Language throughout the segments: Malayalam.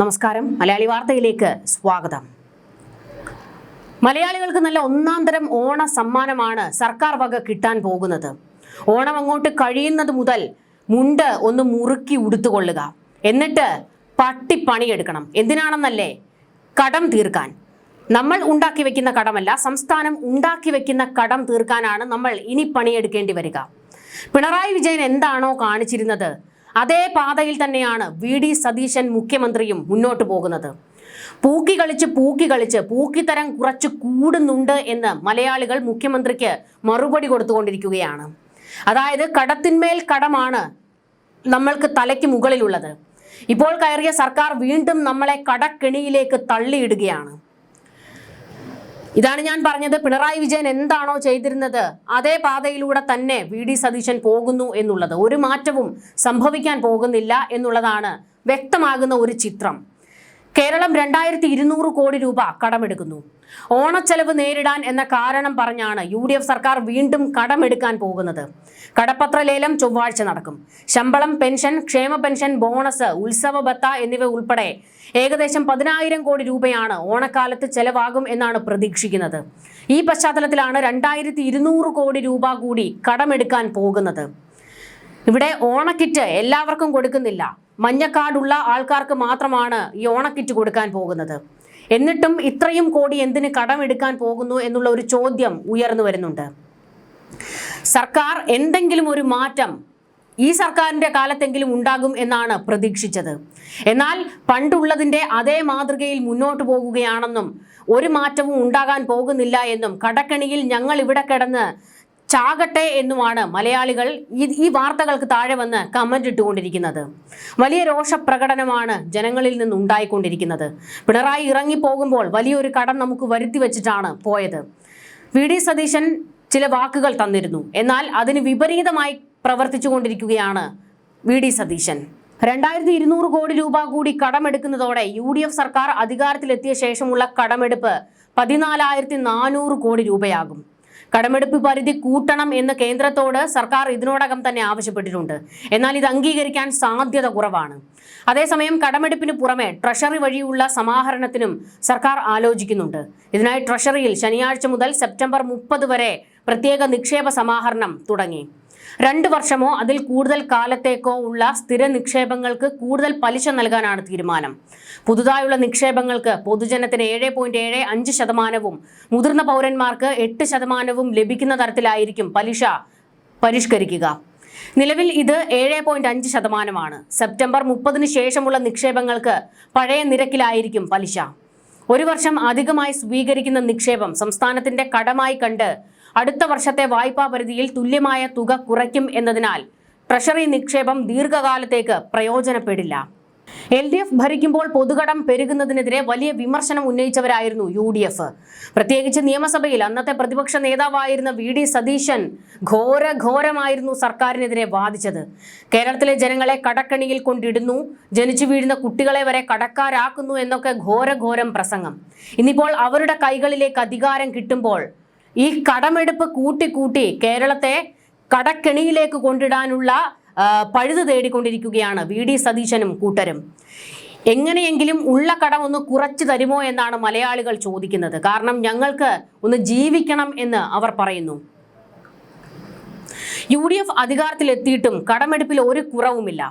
നമസ്കാരം, മലയാളി വാർത്തയിലേക്ക് സ്വാഗതം. മലയാളികൾക്ക് നല്ല ഒന്നാന്തരം ഓണ സമ്മാനമാണ് സർക്കാർ വക കിട്ടാൻ പോകുന്നത്. ഓണം അങ്ങോട്ട് കഴിയുന്നത് മുതൽ മുണ്ട് ഒന്ന് മുറുക്കി ഉടുത്തുകൊള്ളുക, എന്നിട്ട് പണിയെടുക്കണം. എന്തിനാണെന്നല്ലേ? കടം തീർക്കാൻ. നമ്മൾ ഉണ്ടാക്കി വെക്കുന്ന കടമല്ല, സംസ്ഥാനം ഉണ്ടാക്കി വെക്കുന്ന കടം തീർക്കാനാണ് നമ്മൾ ഇനി പണിയെടുക്കേണ്ടി വരിക. പിണറായി വിജയൻ എന്താണോ കാണിച്ചിരുന്നത് അതേ പാതയിൽ തന്നെയാണ് വി.ഡി. സതീശൻ മുഖ്യമന്ത്രിയും മുന്നോട്ട് പോകുന്നത്. പൂക്കി കളിച്ച് പൂക്കിത്തരം കുറച്ച് കൂടുന്നുണ്ട് എന്ന് മലയാളികൾ മുഖ്യമന്ത്രിക്ക് മറുപടി കൊടുത്തുകൊണ്ടിരിക്കുകയാണ്. അതായത് കടത്തിന്മേൽ കടമാണ് നമ്മൾക്ക് തലയ്ക്ക് മുകളിലുള്ളത്. ഇപ്പോൾ കയറിയ സർക്കാർ വീണ്ടും നമ്മളെ കടക്കെണിയിലേക്ക് തള്ളിയിടുകയാണ്. ഇതാണ് ഞാൻ പറഞ്ഞത്. പിണറായി വിജയൻ എന്താണോ ചെയ്തിരുന്നത് അതേ പാതയിലൂടെ തന്നെ വി.ഡി. സതീശൻ പോകുന്നു എന്നുള്ളത്. ഒരു മാറ്റവും സംഭവിക്കാൻ പോകുന്നില്ല എന്നുള്ളതാണ് വ്യക്തമാകുന്ന ഒരു ചിത്രം. കേരളം 2200 കോടി രൂപ കടമെടുക്കുന്നു. ഓണച്ചെലവ് നേരിടാൻ എന്ന കാരണം പറഞ്ഞാണ് UDF സർക്കാർ വീണ്ടും കടമെടുക്കാൻ പോകുന്നത്. കടപ്പത്ര ലേലം ചൊവ്വാഴ്ച നടക്കും. ശമ്പളം, പെൻഷൻ, ക്ഷേമ പെൻഷൻ, ബോണസ്, ഉത്സവ ഭത്ത എന്നിവ ഉൾപ്പെടെ ഏകദേശം 10,000 കോടി രൂപയാണ് ഓണക്കാലത്ത് ചെലവാകും എന്നാണ് പ്രതീക്ഷിക്കുന്നത്. ഈ പശ്ചാത്തലത്തിലാണ് 2200 കോടി രൂപ കൂടി കടമെടുക്കാൻ പോകുന്നത്. ഇവിടെ ഓണക്കിറ്റ് എല്ലാവർക്കും കൊടുക്കുന്നില്ല. മഞ്ഞക്കാർഡുള്ള ആൾക്കാർക്ക് മാത്രമാണ് ഈ ഓണക്കിറ്റ് കൊടുക്കാൻ പോകുന്നത്. എന്നിട്ടും ഇത്രയും കോടി എന്തിന് കടമെടുക്കാൻ പോകുന്നു എന്നുള്ള ഒരു ചോദ്യം ഉയർന്നു വരുന്നുണ്ട്. സർക്കാർ എന്തെങ്കിലും ഒരു മാറ്റം ഈ സർക്കാരിന്റെ കാലത്തെങ്കിലും ഉണ്ടാകും എന്നാണ് പ്രതീക്ഷിച്ചത്. എന്നാൽ പണ്ടുള്ളതിന്റെ അതേ മാതൃകയിൽ മുന്നോട്ട് പോകുകയാണെന്നും ഒരു മാറ്റവും ഉണ്ടാകാൻ പോകുന്നില്ല എന്നും കടക്കെണിയിൽ ഞങ്ങൾ ഇവിടെ കിടന്ന് ചാകട്ടെ എന്നുമാണ് മലയാളികൾ ഈ വാർത്തകൾക്ക് താഴെ വന്ന് കമന്റ് ഇട്ടുകൊണ്ടിരിക്കുന്നത്. വലിയ രോഷപ്രകടനമാണ് ജനങ്ങളിൽ നിന്ന് ഉണ്ടായിക്കൊണ്ടിരിക്കുന്നത്. പിണറായി ഇറങ്ങിപ്പോകുമ്പോൾ വലിയൊരു കടം നമുക്ക് വരുത്തി വെച്ചിട്ടാണ് പോയത്. വി.ഡി. സതീശൻ ചില വാക്കുകൾ തന്നിരുന്നു. എന്നാൽ അതിന് വിപരീതമായി പ്രവർത്തിച്ചു കൊണ്ടിരിക്കുകയാണ് വി.ഡി. സതീശൻ. 2200 കോടി രൂപ കൂടി കടമെടുക്കുന്നതോടെ UDF സർക്കാർ അധികാരത്തിലെത്തിയ ശേഷമുള്ള കടമെടുപ്പ് 14,400 കോടി രൂപയാകും. കടമെടുപ്പ് പരിധി കൂട്ടണം എന്ന് കേന്ദ്രത്തോട് സർക്കാർ ഇതിനോടകം തന്നെ ആവശ്യപ്പെട്ടിട്ടുണ്ട്. എന്നാൽ ഇത് അംഗീകരിക്കാൻ സാധ്യത കുറവാണ്. അതേസമയം കടമെടുപ്പിന് പുറമെ ട്രഷറി വഴിയുള്ള സമാഹരണത്തിനും സർക്കാർ ആലോചിക്കുന്നുണ്ട്. ഇതിനായി ട്രഷറിയിൽ ശനിയാഴ്ച മുതൽ സെപ്റ്റംബർ 30 വരെ പ്രത്യേക നിക്ഷേപ സമാഹരണം തുടങ്ങി. 2 വർഷമോ അതിൽ കൂടുതൽ കാലത്തേക്കോ ഉള്ള സ്ഥിര നിക്ഷേപങ്ങൾക്ക് കൂടുതൽ പലിശ നൽകാനാണ് തീരുമാനം. പുതുതായുള്ള നിക്ഷേപങ്ങൾക്ക് പൊതുജനത്തിന് 7.75%, മുതിർന്ന പൗരന്മാർക്ക് 8% ലഭിക്കുന്ന തരത്തിലായിരിക്കും പലിശ പരിഷ്കരിക്കുക. നിലവിൽ ഇത് 7.5%. സെപ്റ്റംബർ 30 ശേഷമുള്ള നിക്ഷേപങ്ങൾക്ക് പഴയ നിരക്കിലായിരിക്കും പലിശ. 1 വർഷം അധികമായി സ്വീകരിക്കുന്ന നിക്ഷേപം സംസ്ഥാനത്തിന്റെ കടമായി കണ്ട് അടുത്ത വർഷത്തെ വായ്പാ പരിധിയിൽ തുല്യമായ തുക കുറയ്ക്കും എന്നതിനാൽ ട്രഷറി നിക്ഷേപം ദീർഘകാലത്തേക്ക് പ്രയോജനപ്പെടില്ല. LDF ഭരിക്കുമ്പോൾ പൊതുകടം പെരുകുന്നതിനെതിരെ വലിയ വിമർശനം ഉന്നയിച്ചവരായിരുന്നു UDF. പ്രത്യേകിച്ച് നിയമസഭയിൽ അന്നത്തെ പ്രതിപക്ഷ നേതാവായിരുന്ന വി.ഡി. സതീശൻ ഘോരമായിരുന്നു സർക്കാരിനെതിരെ വാദിച്ചത്. കേരളത്തിലെ ജനങ്ങളെ കടക്കണിയിൽ കൊണ്ടിടുന്നു, ജനിച്ചു വീഴുന്ന കുട്ടികളെ വരെ കടക്കാരാക്കുന്നു എന്നൊക്കെ ഘോരം പ്രസംഗം. ഇന്നിപ്പോൾ അവരുടെ കൈകളിലേക്ക് അധികാരം കിട്ടുമ്പോൾ ഈ കടമെടുപ്പ് കൂട്ടി കേരളത്തെ കടക്കെണിയിലേക്ക് കൊണ്ടിടാനുള്ള പഴുത് തേടിക്കൊണ്ടിരിക്കുകയാണ് വി.ഡി. സതീശനും കൂട്ടരും. എങ്ങനെയെങ്കിലും ഉള്ള കടം ഒന്ന് കുറച്ചു തരുമോ എന്നാണ് മലയാളികൾ ചോദിക്കുന്നത്. കാരണം ഞങ്ങൾക്ക് ഒന്ന് ജീവിക്കണം എന്ന് അവർ പറയുന്നു. UDF അധികാരത്തിലെത്തിയിട്ടും കടമെടുപ്പിൽ ഒരു കുറവുമില്ല.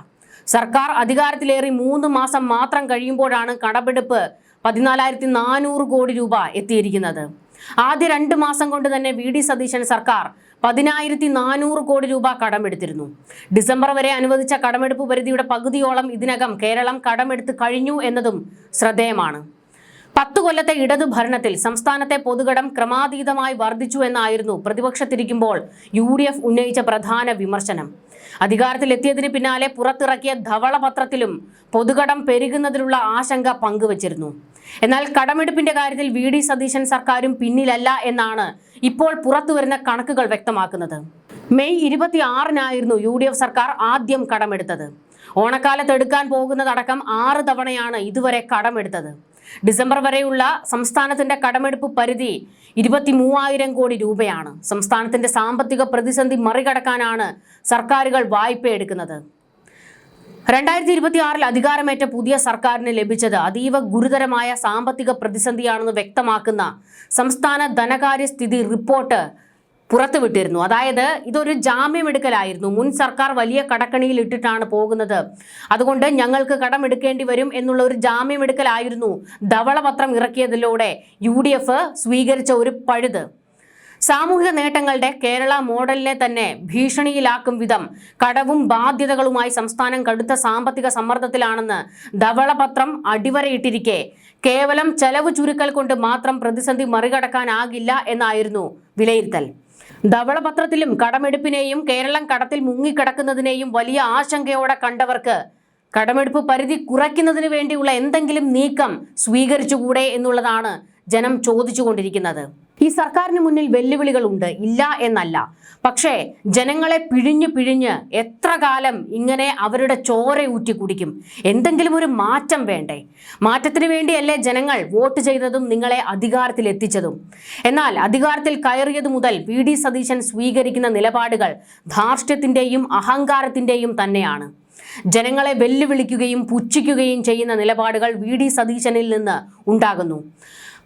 സർക്കാർ അധികാരത്തിലേറി 3 മാസം മാത്രം കഴിയുമ്പോഴാണ് കടമെടുപ്പ് 14,400 കോടി രൂപ എത്തിയിരിക്കുന്നത്. ആദ്യ 2 മാസം കൊണ്ട് തന്നെ വി.ഡി. സതീശൻ സർക്കാർ 10,400 കോടി രൂപ കടമെടുത്തിരുന്നു. ഡിസംബർ വരെ അനുവദിച്ച കടമെടുപ്പ് പരിധിയുടെ പകുതിയോളം ഇതിനകം കേരളം കടമെടുത്ത് കഴിഞ്ഞു എന്നതും ശ്രദ്ധേയമാണ്. 10 കൊല്ലത്തെ ഇടതു ഭരണത്തിൽ സംസ്ഥാനത്തെ പൊതുകടം ക്രമാതീതമായി വർദ്ധിച്ചു എന്നായിരുന്നു പ്രതിപക്ഷത്തിരിക്കുമ്പോൾ UDF ഉന്നയിച്ച പ്രധാന വിമർശനം. അധികാരത്തിലെത്തിയതിന് പിന്നാലെ പുറത്തിറക്കിയ ധവളപത്രത്തിലും പൊതുകടം പെരുകുന്നതിനുള്ള ആശങ്ക പങ്കുവച്ചിരുന്നു. എന്നാൽ കടമെടുപ്പിന്റെ കാര്യത്തിൽ വി.ഡി. സതീശൻ സർക്കാരും പിന്നിലല്ല എന്നാണ് ഇപ്പോൾ പുറത്തുവരുന്ന കണക്കുകൾ വ്യക്തമാക്കുന്നത്. മെയ് 26-നായിരുന്നു UDF സർക്കാർ ആദ്യം കടമെടുത്തത്. ഓണക്കാലത്ത് എടുക്കാൻ പോകുന്നതടക്കം 6 തവണയാണ് ഇതുവരെ കടമെടുത്തത്. ഡിസംബർ വരെയുള്ള സംസ്ഥാനത്തിന്റെ കടമെടുപ്പ് പരിധി 23,000 കോടി രൂപയാണ്. സംസ്ഥാനത്തിന്റെ സാമ്പത്തിക പ്രതിസന്ധി മറികടക്കാനാണ് സർക്കാരുകൾ വായ്പ എടുക്കുന്നത്. 2026 അധികാരമേറ്റ പുതിയ സർക്കാരിന് ലഭിച്ചത് അതീവ ഗുരുതരമായ സാമ്പത്തിക പ്രതിസന്ധിയാണെന്ന് വ്യക്തമാക്കുന്ന സംസ്ഥാന ധനകാര്യ സ്ഥിതി റിപ്പോർട്ട് പുറത്തുവിട്ടിരുന്നു. അതായത് ഇതൊരു ജാമ്യമെടുക്കലായിരുന്നു. മുൻ സർക്കാർ വലിയ കടക്കണിയിൽ ഇട്ടിട്ടാണ് പോകുന്നത്, അതുകൊണ്ട് ഞങ്ങൾക്ക് കടമെടുക്കേണ്ടി വരും എന്നുള്ള ഒരു ജാമ്യമെടുക്കലായിരുന്നു ധവളപത്രം ഇറക്കിയതിലൂടെ UDF സ്വീകരിച്ച ഒരു പഴുത്. സാമൂഹിക നേട്ടങ്ങളുടെ കേരള മോഡലിനെ തന്നെ ഭീഷണിയിലാക്കും വിധം കടവും ബാധ്യതകളുമായി സംസ്ഥാനം കടുത്ത സാമ്പത്തിക സമ്മർദ്ദത്തിലാണെന്ന് ധവളപത്രം അടിവരയിട്ടിരിക്കെ കേവലം ചെലവ് ചുരുക്കൽ കൊണ്ട് മാത്രം പ്രതിസന്ധി മറികടക്കാനാകില്ല എന്നായിരുന്നു വിലയിരുത്തൽ. ധവളപത്രത്തിലും കടമെടുപ്പിനെയും കേരളം കടത്തിൽ മുങ്ങിക്കിടക്കുന്നതിനെയും വലിയ ആശങ്കയോടെ കണ്ടവർക്ക് കടമെടുപ്പ് പരിധി കുറയ്ക്കുന്നതിന് വേണ്ടിയുള്ള എന്തെങ്കിലും നീക്കം സ്വീകരിച്ചുകൂടെ എന്നുള്ളതാണ് ജനം ചോദിച്ചുകൊണ്ടിരിക്കുന്നത്. ഈ സർക്കാരിന് മുന്നിൽ വെല്ലുവിളികളുണ്ട്, ഇല്ല എന്നല്ല. പക്ഷേ ജനങ്ങളെ പിഴിഞ്ഞ് എത്ര കാലം ഇങ്ങനെ അവരുടെ ചോര ഊറ്റി കുടിക്കും? എന്തെങ്കിലും ഒരു മാറ്റം വേണ്ടേ? മാറ്റത്തിന് വേണ്ടിയല്ലേ ജനങ്ങൾ വോട്ട് ചെയ്തതും നിങ്ങളെ അധികാരത്തിൽ എത്തിച്ചതും? എന്നാൽ അധികാരത്തിൽ കയറിയതു മുതൽ VD സതീശൻ സ്വീകരിക്കുന്ന നിലപാടുകൾ ധാർഷ്ട്യത്തിന്റെയും അഹങ്കാരത്തിന്റെയും തന്നെയാണ്. ജനങ്ങളെ വെല്ലുവിളിക്കുകയും പുച്ഛിക്കുകയും ചെയ്യുന്ന നിലപാടുകൾ VD സതീശനിൽ നിന്ന് ഉണ്ടാകുന്നു.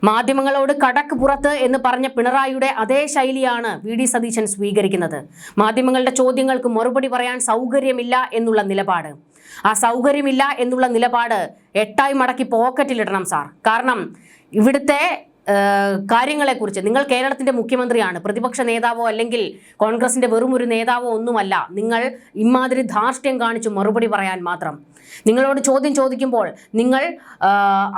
മാധ്യമങ്ങളോട് കടക്ക് പുറത്ത് എന്ന് പറഞ്ഞ പിണറായിയുടെ അതേ ശൈലിയാണ് VD സതീശൻ സ്വീകരിക്കുന്നത്. മാധ്യമങ്ങളുടെ ചോദ്യങ്ങൾക്ക് മറുപടി പറയാൻ സൗകര്യമില്ല എന്നുള്ള നിലപാട്. ആ സൗകര്യമില്ല എന്നുള്ള നിലപാട് 8 മടക്കി പോക്കറ്റിലിടണം സാർ. കാരണം ഇവിടുത്തെ കാര്യങ്ങളെക്കുറിച്ച് നിങ്ങൾ കേരളത്തിന്റെ മുഖ്യമന്ത്രിയാണ്, പ്രതിപക്ഷ നേതാവോ അല്ലെങ്കിൽ കോൺഗ്രസിന്റെ വെറും ഒരു നേതാവോ ഒന്നുമല്ല. നിങ്ങൾ ഇമാതിരി ധാർഷ്ട്യം കാണിച്ചു മറുപടി പറയാൻ മാത്രം. നിങ്ങളോട് ചോദ്യം ചോദിക്കുമ്പോൾ നിങ്ങൾ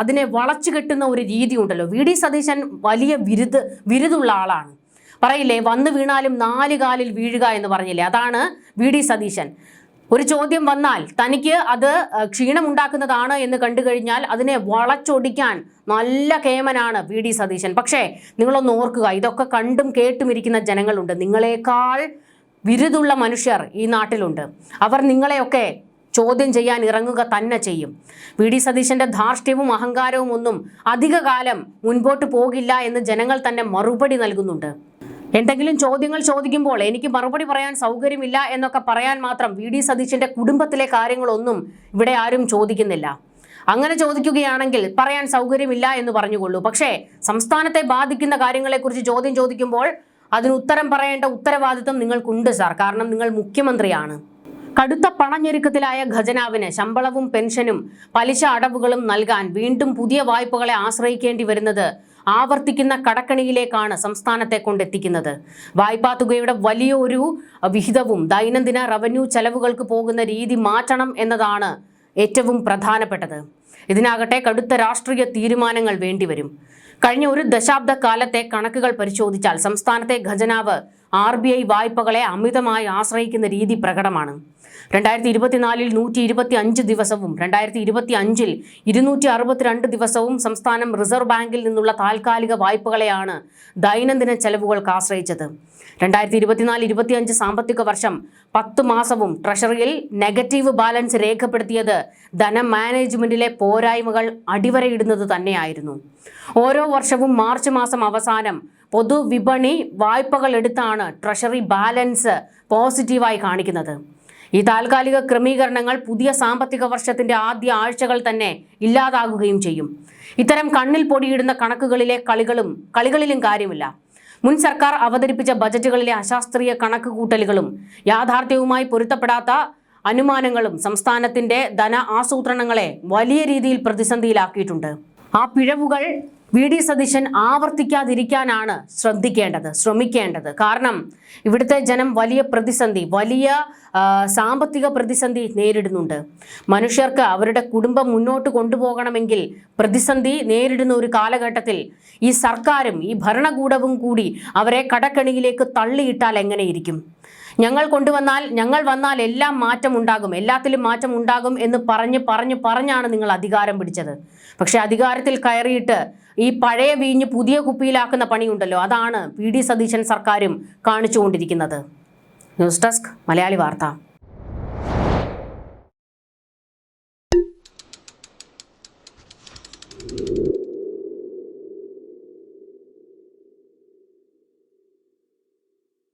അതിനെ വളച്ചു കെട്ടുന്ന ഒരു രീതി ഉണ്ടല്ലോ. VD സതീശൻ വലിയ വിരുതുള്ള ആളാണ്. പറയില്ലേ, വന്നു വീണാലും 4 കാലിൽ വീഴുക എന്ന് പറഞ്ഞില്ലേ, അതാണ് VD സതീശൻ. ഒരു ചോദ്യം വന്നാൽ തനിക്ക് അത് ക്ഷീണമുണ്ടാക്കുന്നതാണ് എന്ന് കണ്ടു കഴിഞ്ഞാൽ അതിനെ വളച്ചൊടിക്കാൻ നല്ല കേമനാണ് VD സതീശൻ. പക്ഷേ നിങ്ങളൊന്ന് ഓർക്കുക, ഇതൊക്കെ കണ്ടും കേട്ടും ഇരിക്കുന്ന ജനങ്ങളുണ്ട്. നിങ്ങളെക്കാൾ വിരുതുള്ള മനുഷ്യർ ഈ നാട്ടിലുണ്ട്. അവർ നിങ്ങളെയൊക്കെ ചോദ്യം ചെയ്യാൻ ഇറങ്ങുക തന്നെ ചെയ്യും. VD സതീശന്റെ ധാർഷ്ട്യവും അഹങ്കാരവും ഒന്നും അധിക കാലം മുൻപോട്ട് പോകില്ല എന്ന് ജനങ്ങൾ തന്നെ മറുപടി നൽകുന്നുണ്ട്. എന്തെങ്കിലും ചോദ്യങ്ങൾ ചോദിക്കുമ്പോൾ എനിക്ക് മറുപടി പറയാൻ സൗകര്യമില്ല എന്നൊക്കെ പറയാൻ മാത്രം VD സതീശന്റെ കുടുംബത്തിലെ കാര്യങ്ങളൊന്നും ഇവിടെ ആരും ചോദിക്കുന്നില്ല. അങ്ങനെ ചോദിക്കുകയാണെങ്കിൽ പറയാൻ സൗകര്യമില്ല എന്ന് പറഞ്ഞുകൊള്ളൂ. പക്ഷേ സംസ്ഥാനത്തെ ബാധിക്കുന്ന കാര്യങ്ങളെക്കുറിച്ച് ചോദ്യം ചോദിക്കുമ്പോൾ അതിന് ഉത്തരം പറയേണ്ട ഉത്തരവാദിത്വം നിങ്ങൾക്കുണ്ട് സാർ. കാരണം നിങ്ങൾ മുഖ്യമന്ത്രിയാണ്. കടുത്ത പണഞ്ഞെരുക്കത്തിലായ ഖജനാവിന് ശമ്പളവും പെൻഷനും പലിശ അടവുകളും നൽകാൻ വീണ്ടും പുതിയ വായ്പകളെ ആശ്രയിക്കേണ്ടി വരുന്നത് ആവർത്തിക്കുന്ന കടക്കണിയിലേക്കാണ് സംസ്ഥാനത്തെ കൊണ്ടെത്തിക്കുന്നത്. വായ്പാ തുകയുടെ വലിയൊരു വിഹിതവും ദൈനംദിന റവന്യൂ ചെലവുകൾക്ക് പോകുന്ന രീതി മാറ്റണം എന്നതാണ് ഏറ്റവും പ്രധാനപ്പെട്ടത്. ഇതിനാകട്ടെ കടുത്ത രാഷ്ട്രീയ തീരുമാനങ്ങൾ വേണ്ടിവരും. കഴിഞ്ഞ ഒരു ദശാബ്ദ കാലത്തെ കണക്കുകൾ പരിശോധിച്ചാൽ സംസ്ഥാനത്തെ ഖജനാവ് RBI വായ്പകളെ അമിതമായി ആശ്രയിക്കുന്ന രീതി പ്രകടമാണ്. 2024 125 ദിവസവും 2025 262 ദിവസവും സംസ്ഥാനം റിസർവ് ബാങ്കിൽ നിന്നുള്ള താൽക്കാലിക വായ്പകളെയാണ് ദൈനംദിന ചെലവുകൾക്ക് ആശ്രയിച്ചത്. 2024-25 സാമ്പത്തിക വർഷം 10 മാസവും ട്രഷറിയിൽ നെഗറ്റീവ് ബാലൻസ് രേഖപ്പെടുത്തിയത് ധന മാനേജ്മെന്റിലെ പോരായ്മകൾ അടിവരയിടുന്നത് തന്നെയായിരുന്നു. ഓരോ വർഷവും മാർച്ച് മാസം അവസാനം പൊതുവിപണി വായ്പകൾ എടുത്താണ് ട്രഷറി ബാലൻസ് പോസിറ്റീവായി കാണിക്കുന്നത്. ഈ താൽക്കാലിക ക്രമീകരണങ്ങൾ പുതിയ സാമ്പത്തിക വർഷത്തിന്റെ ആദ്യ ആഴ്ചകൾ തന്നെ ഇല്ലാതാകുകയും ചെയ്യും. ഇത്തരം കണ്ണിൽ പൊടിയിടുന്ന കണക്കുകളിലെ കളികളിലും കാര്യമില്ല. മുൻ സർക്കാർ അവതരിപ്പിച്ച ബജറ്റുകളിലെ അശാസ്ത്രീയ കണക്കുകൂട്ടലുകളും യാഥാർത്ഥ്യവുമായി പൊരുത്തപ്പെടാത്ത അനുമാനങ്ങളും സംസ്ഥാനത്തിന്റെ ധന ആസൂത്രണങ്ങളെ വലിയ രീതിയിൽ പ്രതിസന്ധിയിലാക്കിയിട്ടുണ്ട്. ആ പിഴവുകൾ VD സതീശൻ ആവർത്തിക്കാതിരിക്കാനാണ് ശ്രമിക്കേണ്ടത്. കാരണം ഇവിടുത്തെ ജനം വലിയ സാമ്പത്തിക പ്രതിസന്ധി നേരിടുന്നുണ്ട്. മനുഷ്യർക്ക് അവരുടെ കുടുംബം മുന്നോട്ട് കൊണ്ടുപോകണമെങ്കിൽ പ്രതിസന്ധി നേരിടുന്ന ഒരു കാലഘട്ടത്തിൽ ഈ സർക്കാരും ഈ ഭരണകൂടവും കൂടി അവരെ കടക്കണിയിലേക്ക് തള്ളിയിട്ടാൽ എങ്ങനെയിരിക്കും? ഞങ്ങൾ വന്നാൽ എല്ലാം മാറ്റമുണ്ടാകും, എല്ലാത്തിലും മാറ്റമുണ്ടാകും എന്ന് പറഞ്ഞാണ് നിങ്ങൾ അധികാരം പിടിച്ചത്. പക്ഷെ അധികാരത്തിൽ കയറിയിട്ട് ഈ പഴയ വീഞ്ഞ് പുതിയ കുപ്പിയിലാക്കുന്ന പണിയുണ്ടല്ലോ, അതാണ് VD സതീശൻ സർക്കാരും കാണിച്ചുകൊണ്ടിരിക്കുന്നത്. ന്യൂസ് ഡെസ്ക് മലയാളി വാർത്ത.